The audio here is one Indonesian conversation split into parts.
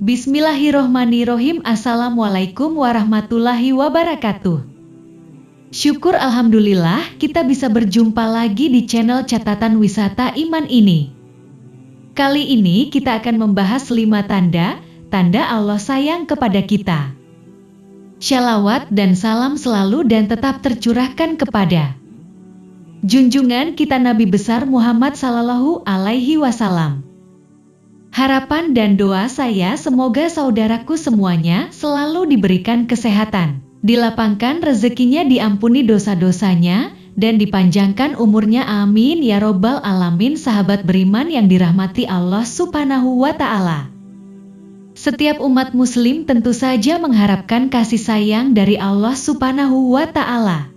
Bismillahirrohmanirrohim. Assalamualaikum warahmatullahi wabarakatuh. Syukur alhamdulillah kita bisa berjumpa lagi di channel Catatan Wisata Iman ini. Kali ini kita akan membahas 5 tanda Allah sayang kepada kita. Shalawat dan salam selalu dan tetap tercurahkan kepada junjungan kita Nabi besar Muhammad Sallallahu Alaihi Wasallam. Harapan dan doa saya semoga saudaraku semuanya selalu diberikan kesehatan, dilapangkan rezekinya, diampuni dosa-dosanya, dan dipanjangkan umurnya, amin ya robbal alamin. Sahabat beriman yang dirahmati Allah Subhanahu wa Ta'ala, setiap umat muslim tentu saja mengharapkan kasih sayang dari Allah Subhanahu wa Ta'ala.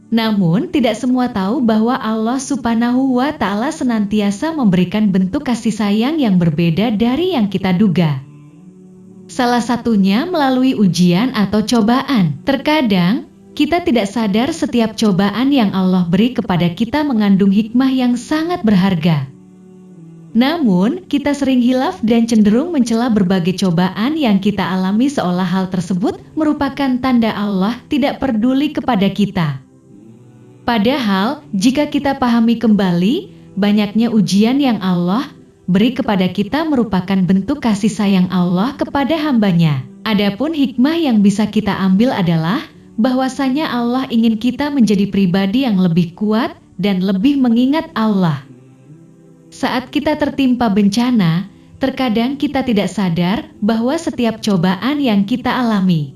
Namun tidak semua tahu bahwa Allah Subhanahu wa Ta'ala senantiasa memberikan bentuk kasih sayang yang berbeda dari yang kita duga. Salah satunya melalui ujian atau cobaan. Terkadang kita tidak sadar setiap cobaan yang Allah beri kepada kita mengandung hikmah yang sangat berharga. Namun kita sering hilaf dan cenderung mencela berbagai cobaan yang kita alami seolah hal tersebut merupakan tanda Allah tidak peduli kepada kita. Padahal, jika kita pahami kembali, banyaknya ujian yang Allah beri kepada kita merupakan bentuk kasih sayang Allah kepada hambanya. Adapun hikmah yang bisa kita ambil adalah bahwasanya Allah ingin kita menjadi pribadi yang lebih kuat dan lebih mengingat Allah. Saat kita tertimpa bencana, terkadang kita tidak sadar bahwa setiap cobaan yang kita alami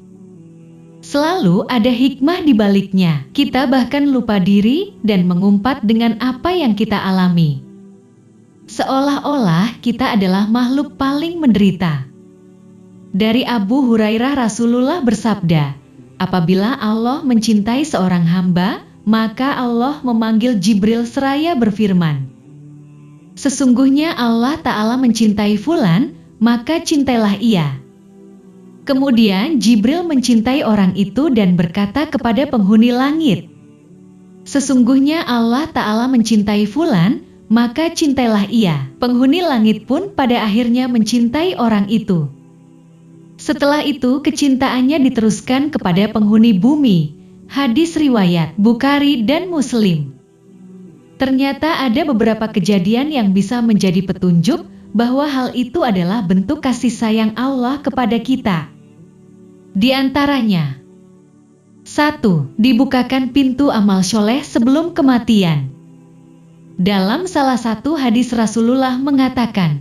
selalu ada hikmah di baliknya. Kita bahkan lupa diri dan mengumpat dengan apa yang kita alami. Seolah-olah kita adalah makhluk paling menderita. Dari Abu Hurairah, Rasulullah bersabda, apabila Allah mencintai seorang hamba, maka Allah memanggil Jibril seraya berfirman, sesungguhnya Allah Ta'ala mencintai fulan, maka cintailah ia. Kemudian Jibril mencintai orang itu dan berkata kepada penghuni langit, sesungguhnya Allah Ta'ala mencintai fulan, maka cintailah ia. Penghuni langit pun pada akhirnya mencintai orang itu. Setelah itu kecintaannya diteruskan kepada penghuni bumi. Hadis riwayat Bukhari dan Muslim. Ternyata ada beberapa kejadian yang bisa menjadi petunjuk bahwa hal itu adalah bentuk kasih sayang Allah kepada kita. Di antaranya, 1. Dibukakan pintu amal soleh sebelum kematian. Dalam salah satu hadis Rasulullah mengatakan,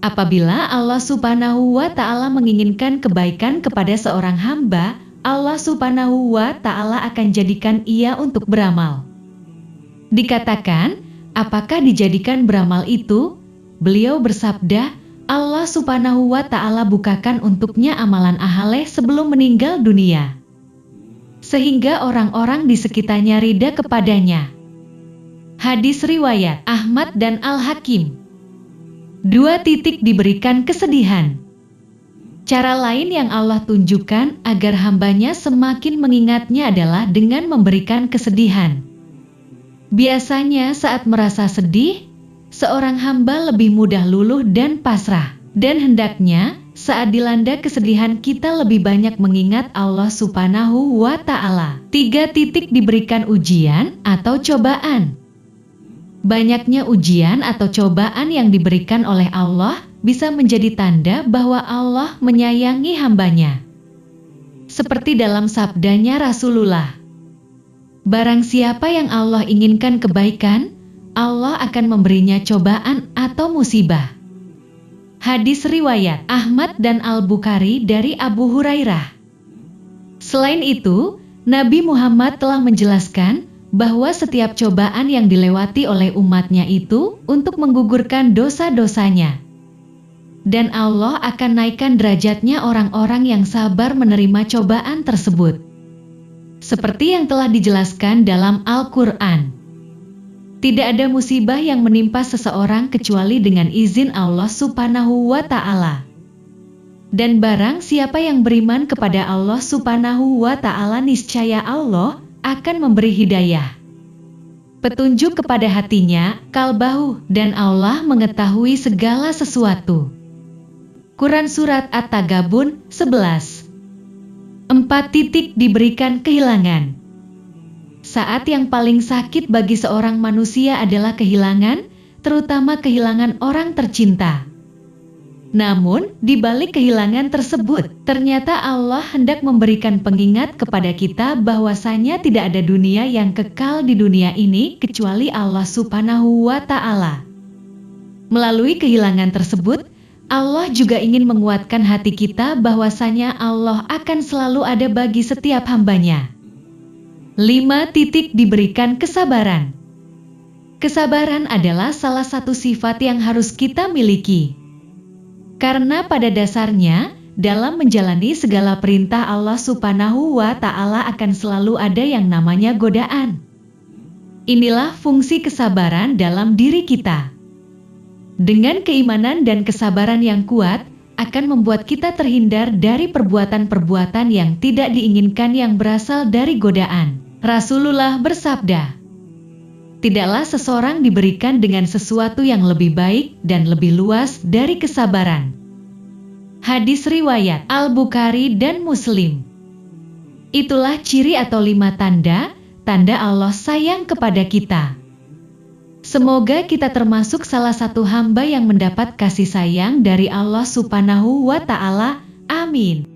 apabila Allah Subhanahu wa Ta'ala menginginkan kebaikan kepada seorang hamba, Allah Subhanahu wa Ta'ala akan jadikan ia untuk beramal. Dikatakan, apakah dijadikan beramal itu? Beliau bersabda, Allah Subhanahu wa Ta'ala bukakan untuknya amalan ahaleh sebelum meninggal dunia, sehingga orang-orang di sekitarnya ridha kepadanya. Hadis riwayat Ahmad dan Al-Hakim. 2. Diberikan kesedihan. Cara lain yang Allah tunjukkan agar hambanya semakin mengingatnya adalah dengan memberikan kesedihan. Biasanya saat merasa sedih, seorang hamba lebih mudah luluh dan pasrah. Dan hendaknya saat dilanda kesedihan kita lebih banyak mengingat Allah Subhanahu wa Ta'ala. 3. Diberikan ujian atau cobaan. Banyaknya ujian atau cobaan yang diberikan oleh Allah bisa menjadi tanda bahwa Allah menyayangi hambanya. Seperti dalam sabdanya Rasulullah, barang siapa yang Allah inginkan kebaikan, Allah akan memberinya cobaan atau musibah. Hadis riwayat Ahmad dan Al-Bukhari dari Abu Hurairah. Selain itu, Nabi Muhammad telah menjelaskan bahwa setiap cobaan yang dilewati oleh umatnya itu untuk menggugurkan dosa-dosanya. Dan Allah akan naikkan derajatnya orang-orang yang sabar menerima cobaan tersebut. Seperti yang telah dijelaskan dalam Al-Quran. Tidak ada musibah yang menimpa seseorang kecuali dengan izin Allah Subhanahu wa Ta'ala. Dan barang siapa yang beriman kepada Allah Subhanahu wa Ta'ala, niscaya Allah akan memberi hidayah, petunjuk kepada hatinya, kalbahu, dan Allah mengetahui segala sesuatu. Quran Surat At-Taghabun 11. 4. Diberikan kehilangan. Saat yang paling sakit bagi seorang manusia adalah kehilangan, terutama kehilangan orang tercinta. Namun, di balik kehilangan tersebut, ternyata Allah hendak memberikan pengingat kepada kita bahwasanya tidak ada dunia yang kekal di dunia ini kecuali Allah Subhanahu wa Ta'ala. Melalui kehilangan tersebut, Allah juga ingin menguatkan hati kita bahwasanya Allah akan selalu ada bagi setiap hambanya. 5. Diberikan kesabaran. Kesabaran adalah salah satu sifat yang harus kita miliki. Karena pada dasarnya, dalam menjalani segala perintah Allah Subhanahu wa Ta'ala akan selalu ada yang namanya godaan. Inilah fungsi kesabaran dalam diri kita. Dengan keimanan dan kesabaran yang kuat, akan membuat kita terhindar dari perbuatan-perbuatan yang tidak diinginkan yang berasal dari godaan. Rasulullah bersabda, "Tidaklah seseorang diberikan dengan sesuatu yang lebih baik dan lebih luas dari kesabaran." Hadis riwayat Al-Bukhari dan Muslim. Itulah ciri atau 5 tanda Allah sayang kepada kita. Semoga kita termasuk salah satu hamba yang mendapat kasih sayang dari Allah Subhanahu wa Ta'ala. Amin.